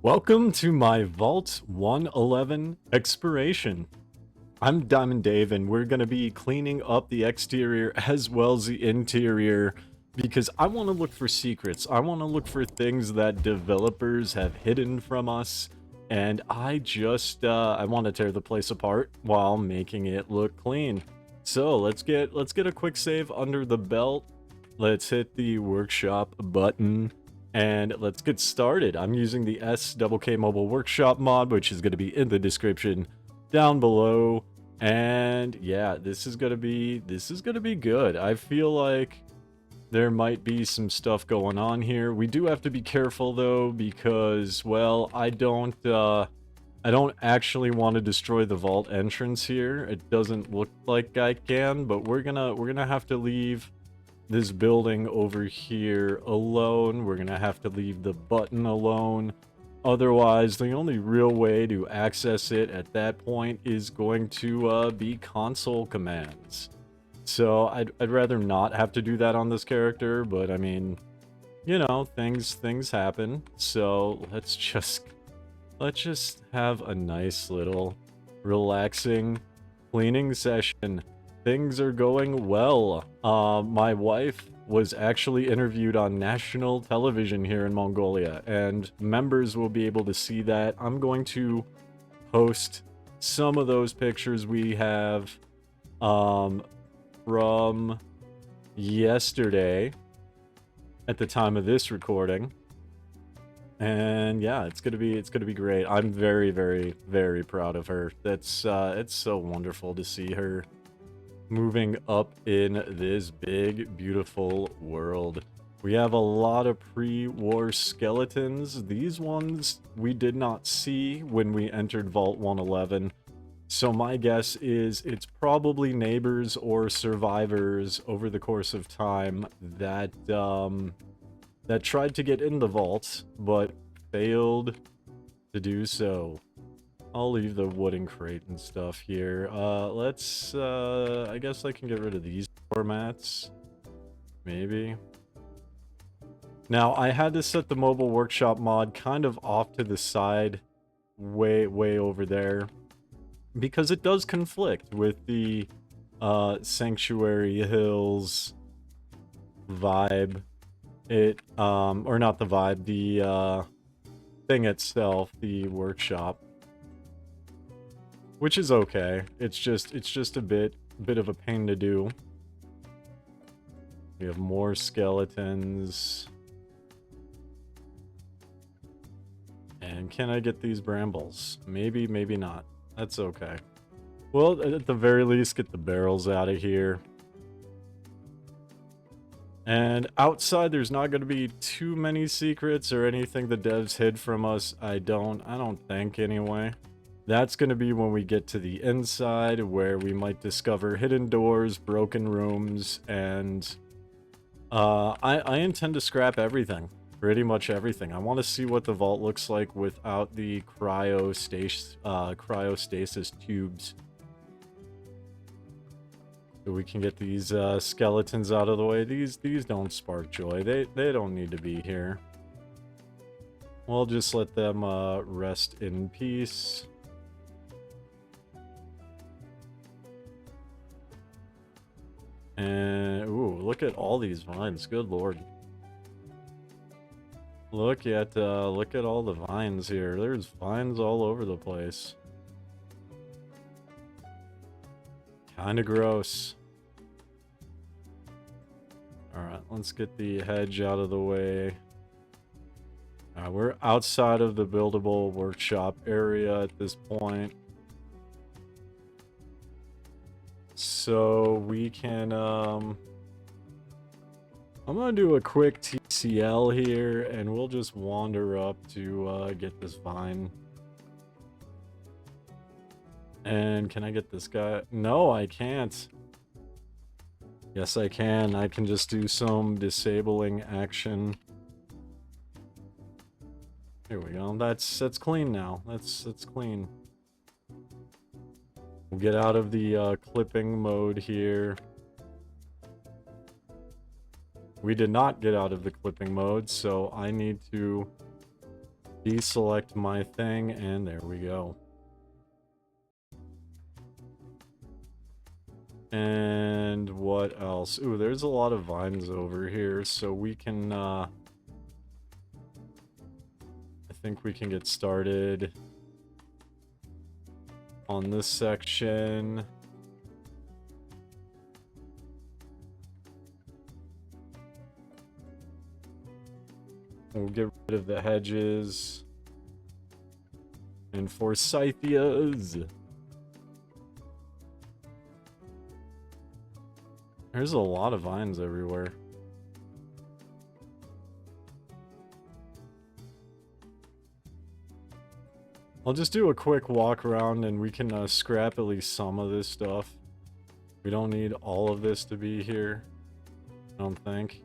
Welcome to my Vault 111 exploration. I'm Diamond Dave and we're going to be cleaning up the exterior as well as the interior because I want to look for secrets. I want to look for things that developers have hidden from us, and I want to tear the place apart while making it look clean. So let's get a quick save under the belt. Let's hit the workshop button. And let's get started. I'm using the SKK Mobile Workshop mod, which is going to be in the description down below. And yeah, this is gonna be good. I feel like there might be some stuff going on here. We do have to be careful though, because well, I don't actually want to destroy the vault entrance here. It doesn't look like I can, but we're gonna have to leave this building over here alone. We're gonna have to leave the button alone. Otherwise, the only real way to access it at that point is going to be console commands. So I'd rather not have to do that on this character, but I mean, you know, things happen. So let's just have a nice little relaxing cleaning session. Things are going well. My wife was actually interviewed on national television here in Mongolia, and members will be able to see that. I'm going to post some of those pictures we have from yesterday at the time of this recording. And yeah, it's gonna be great. I'm very, very, very proud of her. That's it's so wonderful to see her moving up in this big, beautiful world. We have a lot of pre-war skeletons. These ones we did not see when we entered Vault 111. So my guess is it's probably neighbors or survivors over the course of time that that tried to get in the vault, but failed to do so. I'll leave the wooden crate and stuff here. I guess I can get rid of these formats. Maybe. Now, I had to set the mobile workshop mod kind of off to the side, way over there, because it does conflict with the Sanctuary Hills vibe. Or not the vibe, the thing itself, the workshop. Which is okay. It's just a bit of a pain to do. We have more skeletons. And can I get these brambles? Maybe, maybe not. That's okay. Well, at the very least, get the barrels out of here. And outside, there's not going to be too many secrets or anything the devs hid from us. I don't think anyway. That's going to be when we get to the inside, where we might discover hidden doors, broken rooms, and I intend to scrap everything. Pretty much everything. I want to see what the vault looks like without the cryostasis tubes. So we can get these skeletons out of the way. These don't spark joy. They don't need to be here. We'll just let them rest in peace. And ooh, look at all these vines. Good lord. Look at all the vines here. There's vines all over the place. Kind of gross. Alright, let's get the hedge out of the way. We're outside of the buildable workshop area at this point. So we can, I'm gonna do a quick TCL here, and we'll just wander up to get this vine. And can I get this guy? No, I can't. Yes, I can. I can just do some disabling action. Here we go. That's clean now. That's clean. We'll get out of the clipping mode here. We did not get out of the clipping mode, so I need to deselect my thing, and there we go. And what else? Ooh, there's a lot of vines over here, so we can, I think we can get started on this section. We'll get rid of the hedges and forsythias. There's a lot of vines everywhere. I'll just do a quick walk around and we can scrap at least some of this stuff. We don't need all of this to be here, I don't think.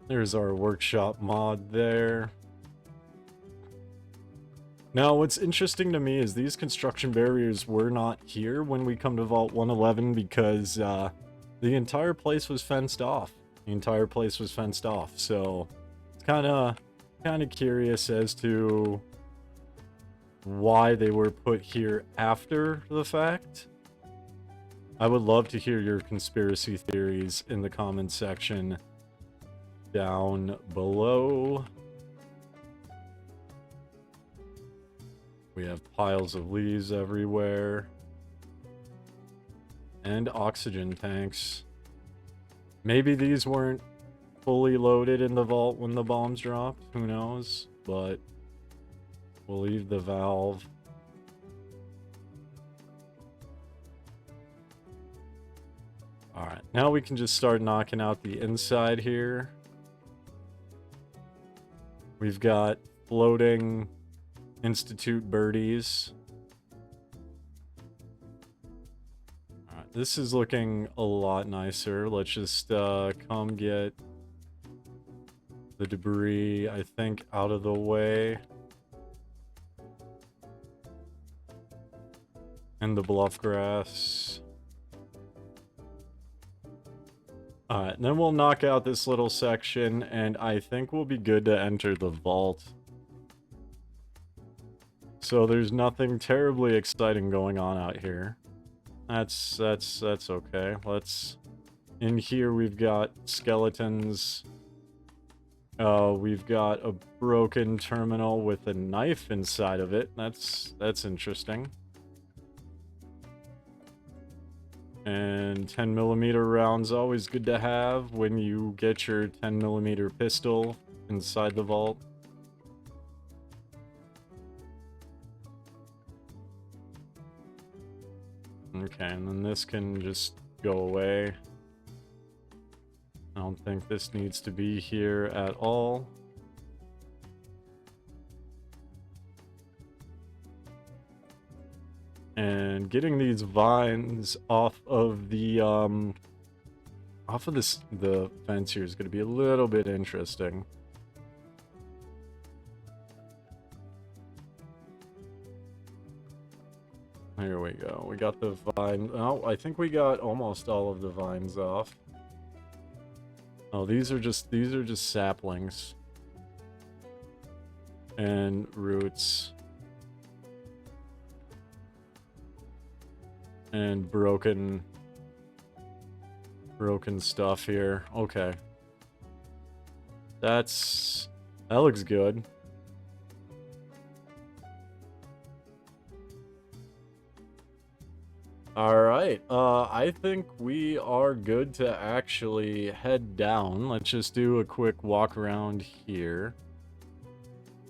There's our workshop mod there. Now, what's interesting to me is these construction barriers were not here when we come to Vault 111 because the entire place was fenced off. The entire place was fenced off, so it's kind of curious as to why they were put here after the fact. I would love to hear your conspiracy theories in the comments section down below. We have piles of leaves everywhere. And oxygen tanks. Maybe these weren't fully loaded in the vault when the bombs dropped. Who knows? But we'll leave the valve. Alright, now we can just start knocking out the inside here. We've got floating Institute birdies. Alright, this is looking a lot nicer. Let's just come get the debris, I think, out of the way. And the bluff grass. Alright, then we'll knock out this little section, and I think we'll be good to enter the vault. So there's nothing terribly exciting going on out here. That's okay. Let's... In here we've got skeletons. We've got a broken terminal with a knife inside of it. That's interesting. And 10mm rounds, always good to have when you get your 10mm pistol inside the vault. Okay, and then this can just go away. I don't think this needs to be here at all. And getting these vines off of the the fence here is going to be a little bit interesting. Here we go. We got the vine. Oh, I think we got almost all of the vines off. Oh, these are just saplings and roots and broken stuff here. Okay. That looks good. Alright, I think we are good to actually head down. Let's just do a quick walk around here.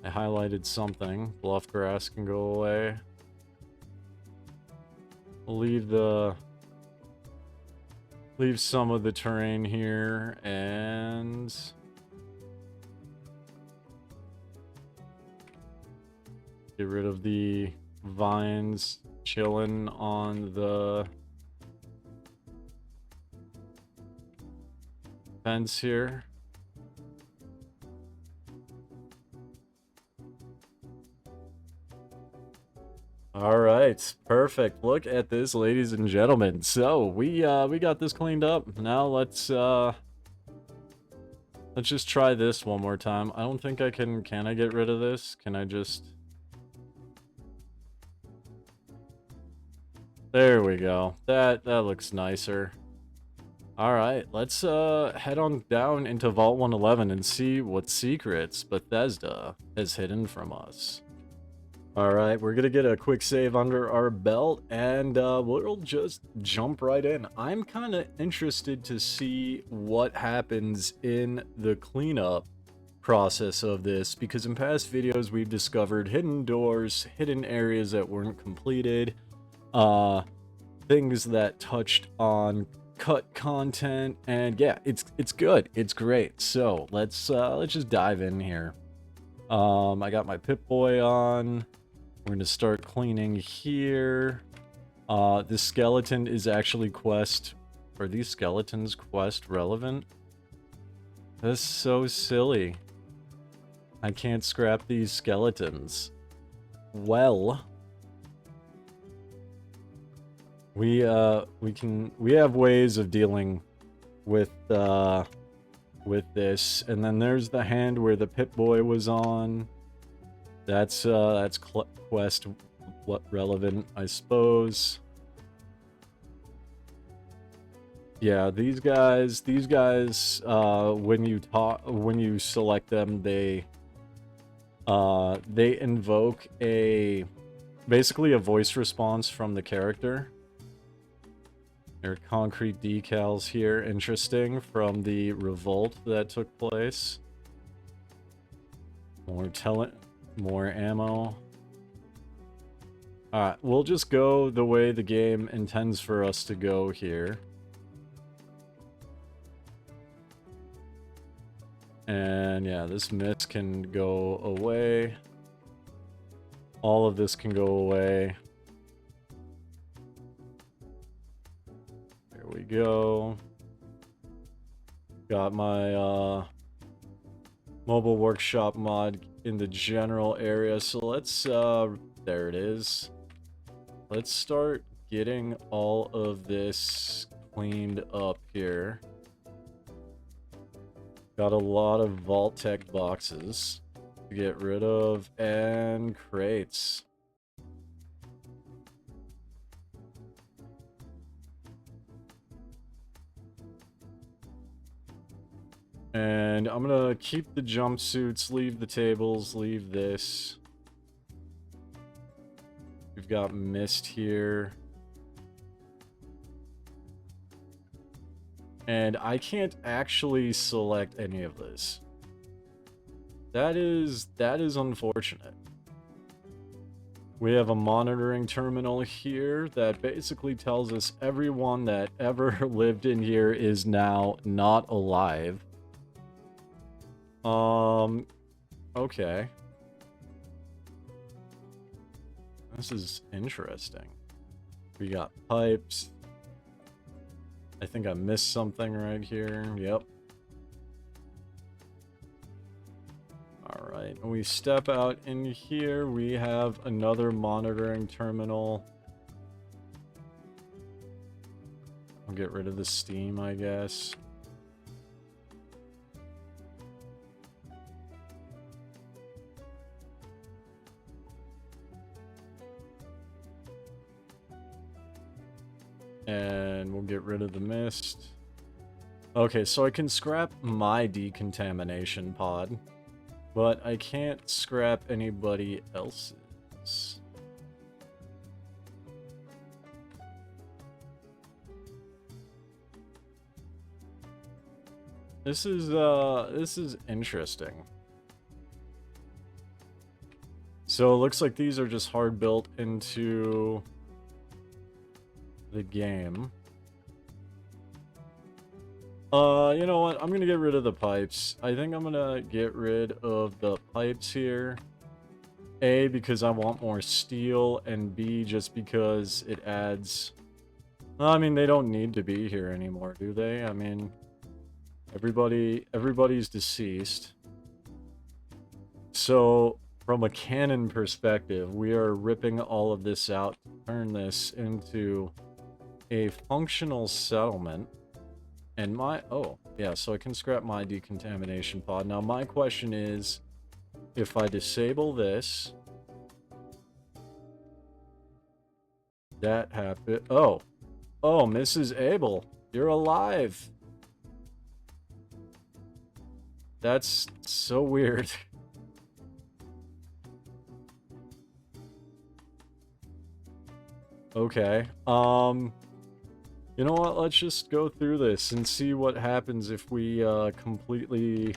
I highlighted something. Bluff grass can go away. We'll leave some of the terrain here, and get rid of the vines chilling on the fence here. All right. right, perfect. Look at this, ladies and gentlemen. So we got this cleaned up. Now let's just try this one more time. I don't think I can. Can I get rid of this? Can I just? There we go. That looks nicer. All right, let's head on down into Vault 111 and see what secrets Bethesda has hidden from us. All right, we're gonna get a quick save under our belt, and we'll just jump right in. I'm kind of interested to see what happens in the cleanup process of this, because in past videos we've discovered hidden doors, hidden areas that weren't completed, things that touched on cut content, and yeah, it's good, it's great. So let's just dive in here. I got my Pip-Boy on. We're gonna start cleaning here. This skeleton is actually quest. Are these skeletons quest relevant? That's so silly. I can't scrap these skeletons. Well, we have ways of dealing with this. And then there's the hand where the Pip-Boy was on. That's quest what relevant, I suppose. Yeah, these guys when you select them, they invoke basically a voice response from the character. There are concrete decals here, interesting, from the revolt that took place. More ammo. Alright, we'll just go the way the game intends for us to go here. And yeah, this mist can go away. All of this can go away. There we go. Got my mobile workshop mod in the general area, so let's there it is. Let's start getting all of this cleaned up here. Got a lot of Vault Tech boxes to get rid of, and crates. And I'm gonna keep the jumpsuits, leave the tables, leave this. We've got mist here. And I can't actually select any of this. That is unfortunate. We have a monitoring terminal here that basically tells us everyone that ever lived in here is now not alive. Okay. This is interesting. We got pipes. I think I missed something right here. Yep. Alright, when we step out in here, we have another monitoring terminal. I'll get rid of the steam, I guess. And we'll get rid of the mist. Okay, so I can scrap my decontamination pod, but I can't scrap anybody else's. This is interesting. So it looks like these are just hard built into the game. You know what? I'm gonna get rid of the pipes. I think I'm gonna get rid of the pipes here. A, because I want more steel, and B, just because it adds... Well, I mean, they don't need to be here anymore, do they? I mean, everybody's deceased. So, from a canon perspective, we are ripping all of this out to turn this into a functional settlement. And oh, yeah, so I can scrap my decontamination pod. Now, my question is, if I disable this, that happened. Oh, Mrs. Abel, you're alive. That's so weird. Okay, you know what, let's just go through this and see what happens if we, completely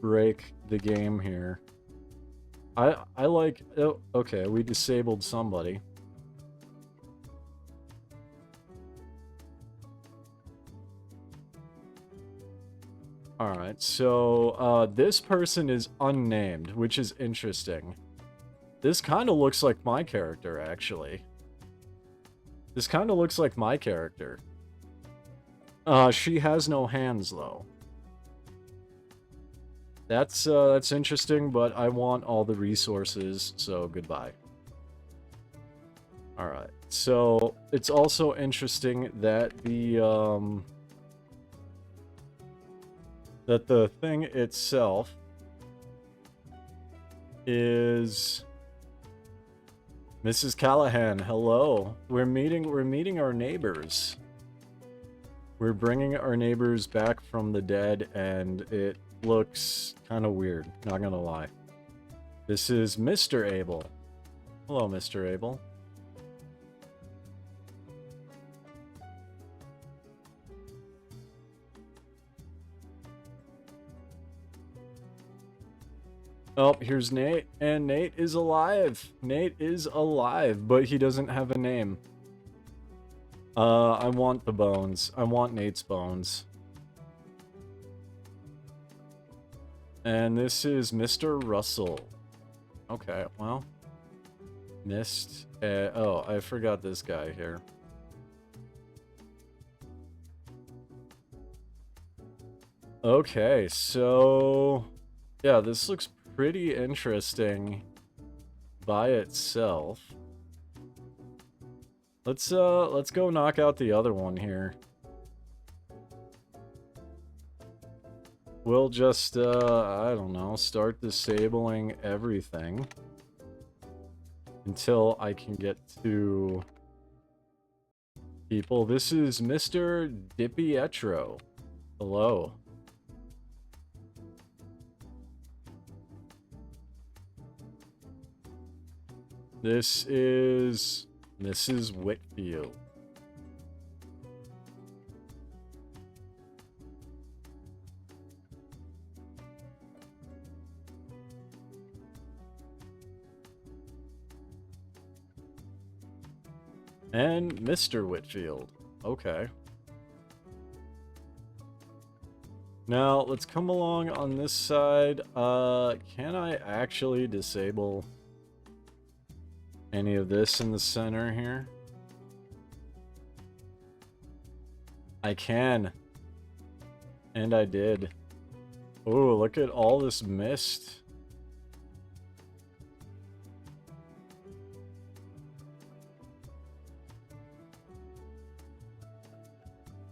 break the game here. I like, oh, okay, we disabled somebody. Alright, so, this person is unnamed, which is interesting. This kind of looks like my character, actually. This kind of looks like my character. She has no hands, though. That's interesting, but I want all the resources, so goodbye. Alright, so it's also interesting that the thing itself is Mrs. Callahan. Hello. We're meeting our neighbors. We're bringing our neighbors back from the dead, and it looks kind of weird, not gonna lie. This is Mr. Abel. Hello, Mr. Abel. Oh, here's Nate, and Nate is alive. Nate is alive, but he doesn't have a name. I want the bones. I want Nate's bones. And this is Mr. Russell. Okay, well. Missed. Oh, I forgot this guy here. Okay, so... yeah, this looks pretty interesting by itself. Let's go knock out the other one here. We'll just, I don't know, start disabling everything until I can get to people. This is Mr. DiPietro. Hello. This is Mrs. Whitfield. And Mr. Whitfield. Okay. Now, let's come along on this side. Can I actually disable any of this in the center here? I can. And I did. Oh, look at all this mist.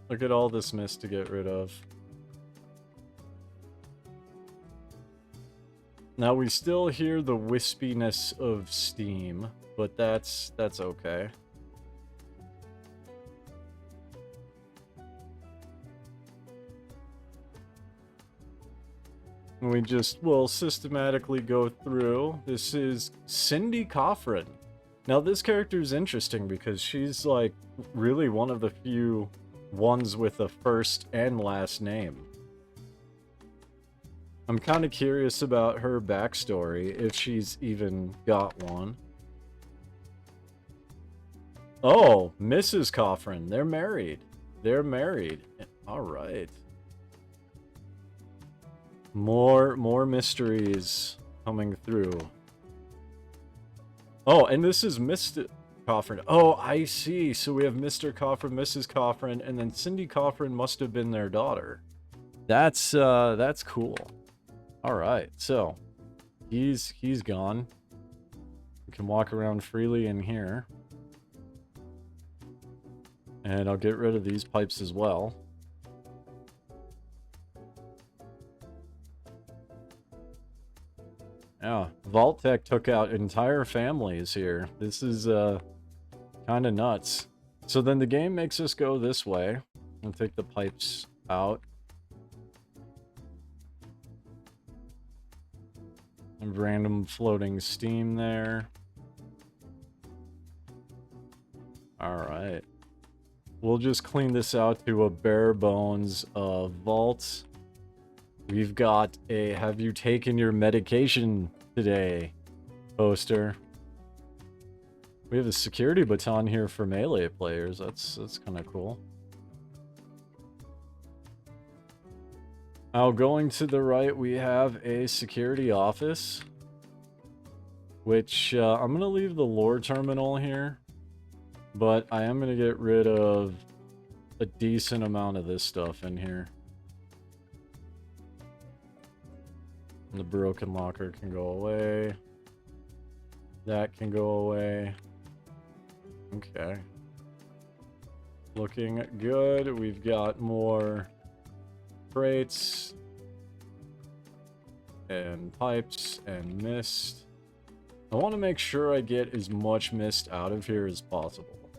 Look at all this mist to get rid of. Now we still hear the wispiness of steam, but that's okay. We just will systematically go through. This is Cindy Coffrin. Now this character is interesting because she's like really one of the few ones with a first and last name. I'm kind of curious about her backstory, if she's even got one. Oh, Mrs. Coffrin. They're married. They're married. All right. More mysteries coming through. Oh, and this is Mr. Coffrin. Oh, I see. So we have Mr. Coffrin, Mrs. Coffrin, and then Cindy Coffrin must have been their daughter. That's cool. All right, so he's gone. We can walk around freely in here. And I'll get rid of these pipes as well. Yeah, Vault-Tec took out entire families here. This is kind of nuts. So then the game makes us go this way and take the pipes out. And random floating steam there. Alright. We'll just clean this out to a bare bones vault. We've got a "Have you taken your medication today?" poster. We have a security baton here for melee players. That's kind of cool. Now, going to the right, we have a security office, which I'm going to leave the lore terminal here, but I am going to get rid of a decent amount of this stuff in here. And the broken locker can go away. That can go away. Okay. Looking good. We've got more crates and pipes and mist. I want to make sure I get as much mist out of here as possible.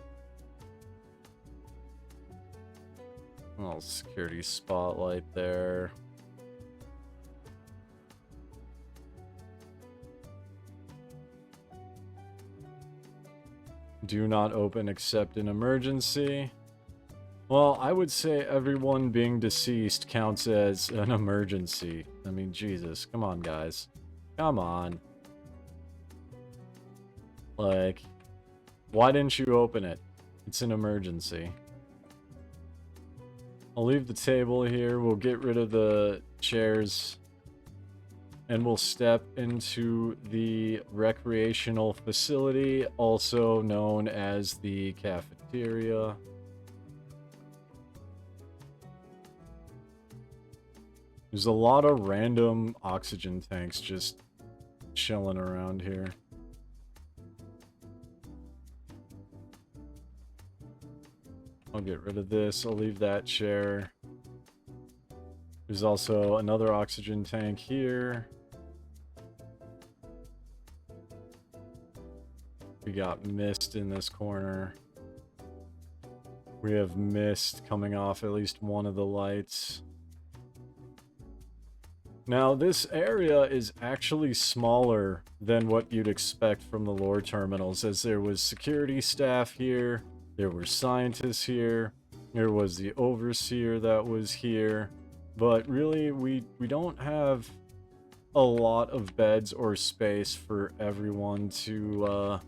A little security spotlight there. Do not open except in emergency. Well, I would say everyone being deceased counts as an emergency. I mean, Jesus. Come on, guys. Come on. Like, why didn't you open it? It's an emergency. I'll leave the table here. We'll get rid of the chairs. And we'll step into the recreational facility, also known as the cafeteria. There's a lot of random oxygen tanks just chilling around here. I'll get rid of this. I'll leave that chair. There's also another oxygen tank here. We got mist in this corner. We have mist coming off at least one of the lights. Now, this area is actually smaller than what you'd expect from the lore terminals, as there was security staff here, there were scientists here, there was the overseer that was here, but really we don't have a lot of beds or space for everyone to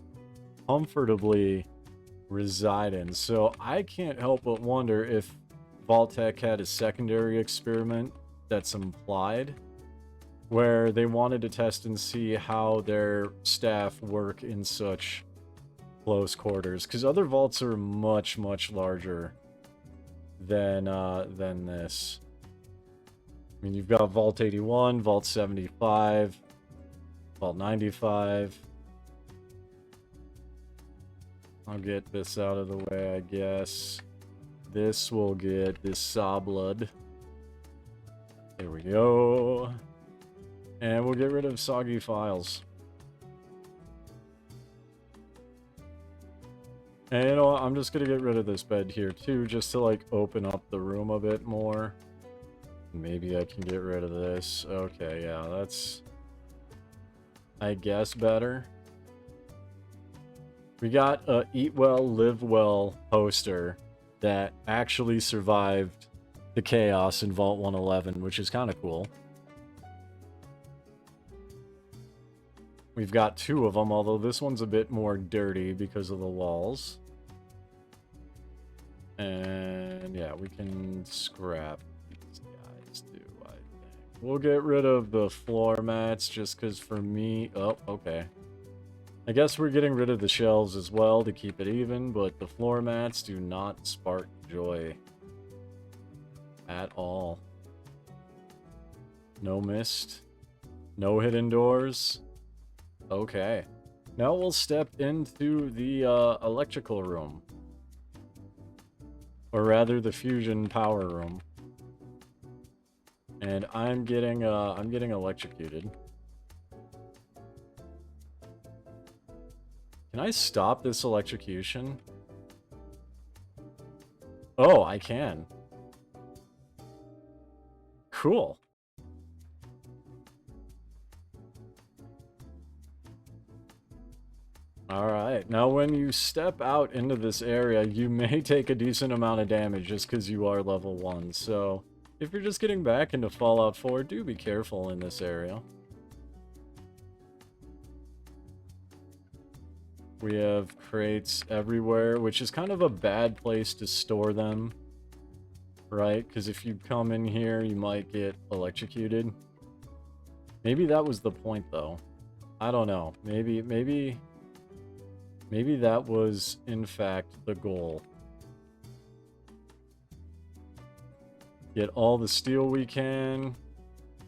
comfortably reside in. So I can't help but wonder if Vault-Tec had a secondary experiment that's implied, where they wanted to test and see how their staff work in such close quarters, because other vaults are much larger than this. I mean, you've got Vault 81, Vault 75, Vault 95. I'll get this out of the way, I guess. This will get this Sawblood. There we go. And we'll get rid of soggy files. And you know what? I'm just gonna get rid of this bed here too, just to like open up the room a bit more. Maybe I can get rid of this. Okay, yeah, that's, I guess, better. We got a Eat Well, Live Well poster that actually survived the chaos in Vault 111, which is kind of cool. We've got two of them, although this one's a bit more dirty because of the walls. And yeah, we can scrap these guys too, I think. We'll get rid of the floor mats just because for me... Oh, okay. I guess we're getting rid of the shelves as well to keep it even, but the floor mats do not spark joy at all. No mist. No hidden doors. Okay. Now we'll step into the electrical room. Or rather, the fusion power room. And I'm getting electrocuted. Can I stop this electrocution? Oh, I can. Cool. Alright, now when you step out into this area, you may take a decent amount of damage just because you are level 1, so if you're just getting back into Fallout 4, do be careful in this area. We have crates everywhere, which is kind of a bad place to store them, right? Because if you come in here, you might get electrocuted. Maybe that was the point, though. I don't know. Maybe that was, in fact, the goal. Get all the steel we can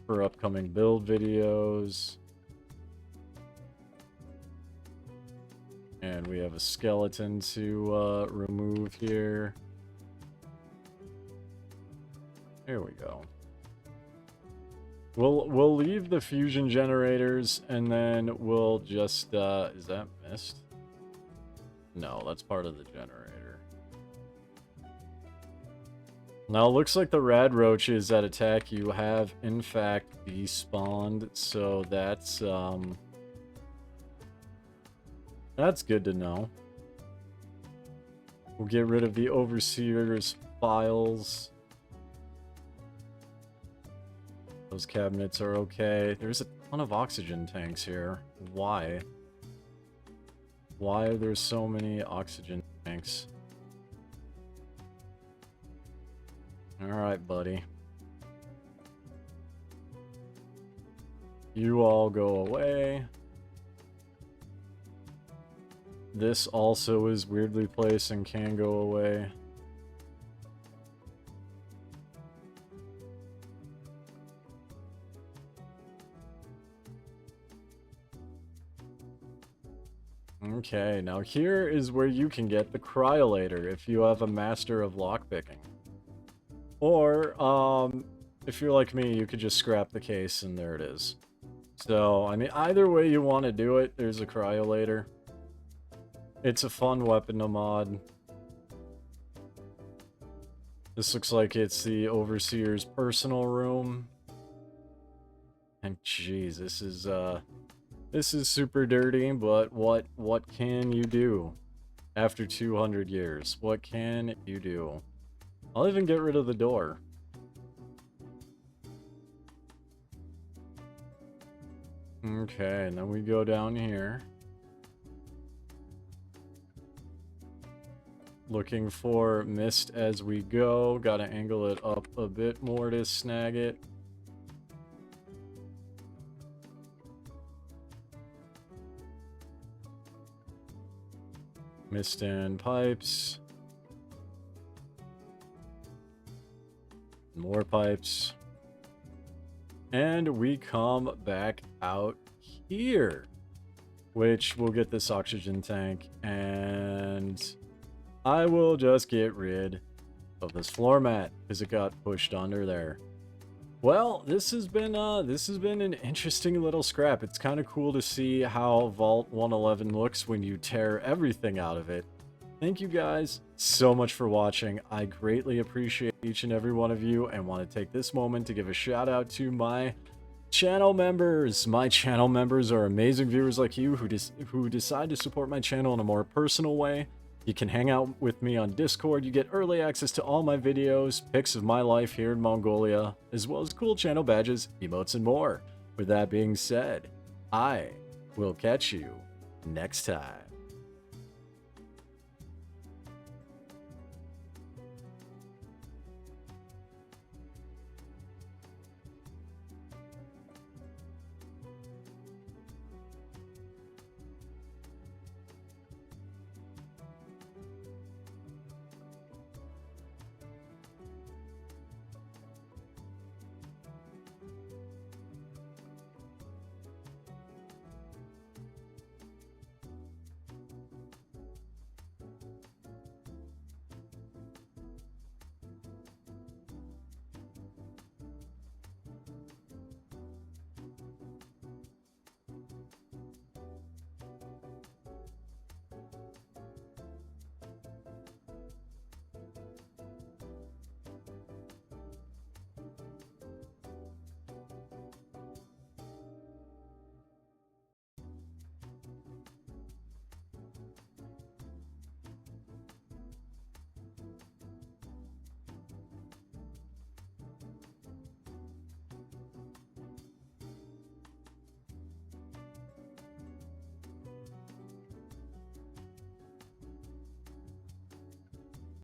for upcoming build videos. And we have a skeleton to remove here. There we go. We'll leave the fusion generators, and then we'll just is that mist? No, that's part of the generator. Now it looks like the rad roaches that attack you have in fact despawned, so that's good to know. We'll get rid of the Overseer's files. Those cabinets are okay. There's a ton of oxygen tanks here. Why? Why are there so many oxygen tanks? Alright, buddy. You all go away. This also is weirdly placed and can go away. Okay, now here is where you can get the cryolator if you have a master of lockpicking. Or, if you're like me, you could just scrap the case and there it is. So, I mean, either way you want to do it, there's a cryolator. It's a fun weapon to mod. This looks like it's the Overseer's personal room. And jeez, this is super dirty, but what can you do after 200 years? What can you do? I'll even get rid of the door. Okay, and then we go down here. Looking for mist as we go. Gotta angle it up a bit more to snag it. Mist and pipes. More pipes. And we come back out here. Which will get this oxygen tank. And I will just get rid of this floor mat because it got pushed under there. Well, this has been an interesting little scrap. It's kind of cool to see how Vault 111 looks when you tear everything out of it. Thank you guys so much for watching. I greatly appreciate each and every one of you and want to take this moment to give a shout out to my channel members. My channel members are amazing viewers like you who decide to support my channel in a more personal way. You can hang out with me on Discord. You get early access to all my videos, pics of my life here in Mongolia, as well as cool channel badges, emotes, and more. With that being said, I will catch you next time.